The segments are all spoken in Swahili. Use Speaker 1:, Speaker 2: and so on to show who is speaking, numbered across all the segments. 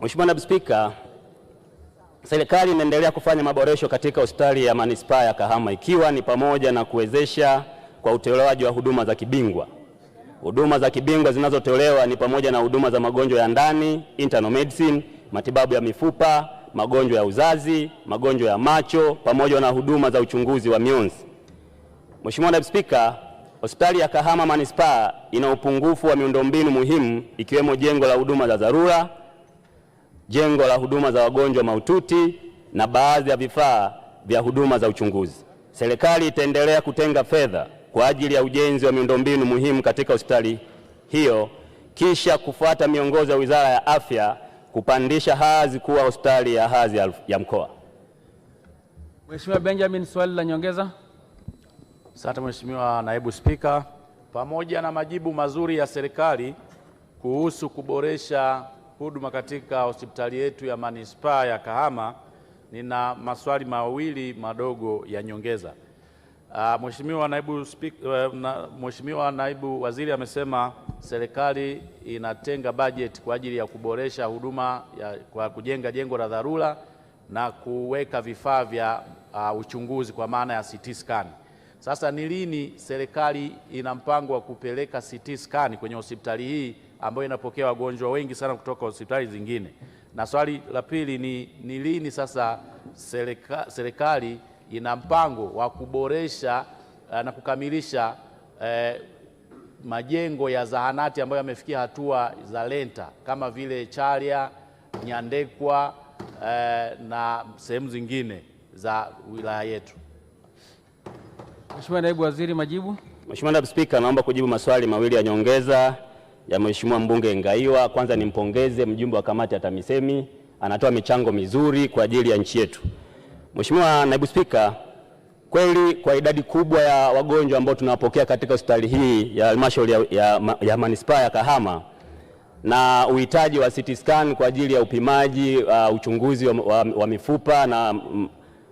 Speaker 1: Mheshimiwa Naibu Spika, serikali inaendelea kufanya maboresho katika hospitali ya manispaa ya Kahama ikiwa ni pamoja na kuwezesha kwa utolewaji wa huduma za kibingwa. Huduma za kibingwa zinazotolewa ni pamoja na huduma za magonjwa ya ndani, internal medicine, matibabu ya mifupa, magonjwa ya uzazi, magonjwa ya macho pamoja na huduma za uchunguzi wa mionzi. Mheshimiwa Naibu Spika, hospitali ya Kahama manispaa ina upungufu wa miundombinu muhimu ikiwemo jengo la huduma za dharura, jengo la huduma za wagonjwa mahututi na baadhi ya vifaa vya huduma za uchunguzi. Serikali itaendelea kutenga fedha kwa ajili ya ujenzi wa miundombinu muhimu katika hospitali hiyo kisha kufuata miongozo ya Wizara ya Afya kupandisha hadhi kuwa hospitali ya hadhi ya mkoa.
Speaker 2: Mheshimiwa Benjamin, swali la nyongeza.
Speaker 3: Asante Mheshimiwa Naibu Spika, pamoja na majibu mazuri ya serikali kuhusu kuboresha huduma katika hospitali yetu ya manispaa ya Kahama, nina maswali mawili madogo ya nyongeza. Mheshimiwa Naibu Waziri amesema serikali inatenga bajeti kwa ajili ya kuboresha huduma kwa kujenga jengo la dharura na kuweka vifaa vya uchunguzi kwa maana ya CT scan. Sasa ni lini serikali ina mpango wa kupeleka CT scan kwenye hospitali hii ambayo inapokea wagonjwa wengi sana kutoka hospitali zingine? Na swali la pili ni lini sasa serikali ina mpango wa kuboresha na kukamilisha majengo ya zahanati ambayo yamefikia hatua za lenta kama vile Charia, Nyandekwa na sehemu zingine za wilaya yetu?
Speaker 2: Mheshimiwa Naibu Waziri, majibu.
Speaker 1: Mheshimiwa Naibu Spika, naomba kujibu maswali mawili ya nyongeza ya Mheshimiwa mbunge Ngaiwa. Kwanza nimpongeze mjumbe wa kamati ya TAMISEMI, anatoa michango mizuri kwa ajili ya nchi yetu. Mheshimiwa Naibu Spika, kweli kwa idadi kubwa ya wagonjwa ambao tunawapokea katika hospitali hii ya halmashauri ya manispaa ya Kahama na uhitaji wa CT scan kwa ajili ya upimaji uchunguzi wa mifupa na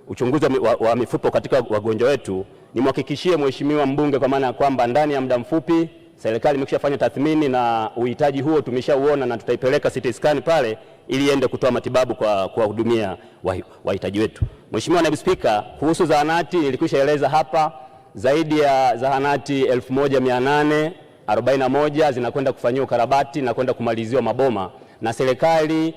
Speaker 1: uchunguzi wa mifupa katika wagonjwa wetu, nimhakikishie Mheshimiwa mbunge kwa maana ya kwamba ndani ya muda mfupi serikali imekishafanya tathmini na uhitaji huo tumeshauona na tutaipeleka CT scan pale ili iende kutoa matibabu kwa kuwahudumia wahitaji wetu. Mheshimiwa Naibu Spika, kuhusu zahanati nilikwishaeleza hapa, zaidi ya zahanati 1841 zinakwenda kufanyiwa ukarabati na kwenda kumaliziwa maboma, na serikali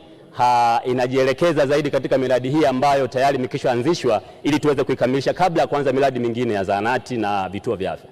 Speaker 1: inajielekeza zaidi katika miradi hii ambayo tayari imekwishaanzishwa ili tuweze kuikamilisha kabla ya kuanza miradi mingine ya zahanati na vituo vya afya.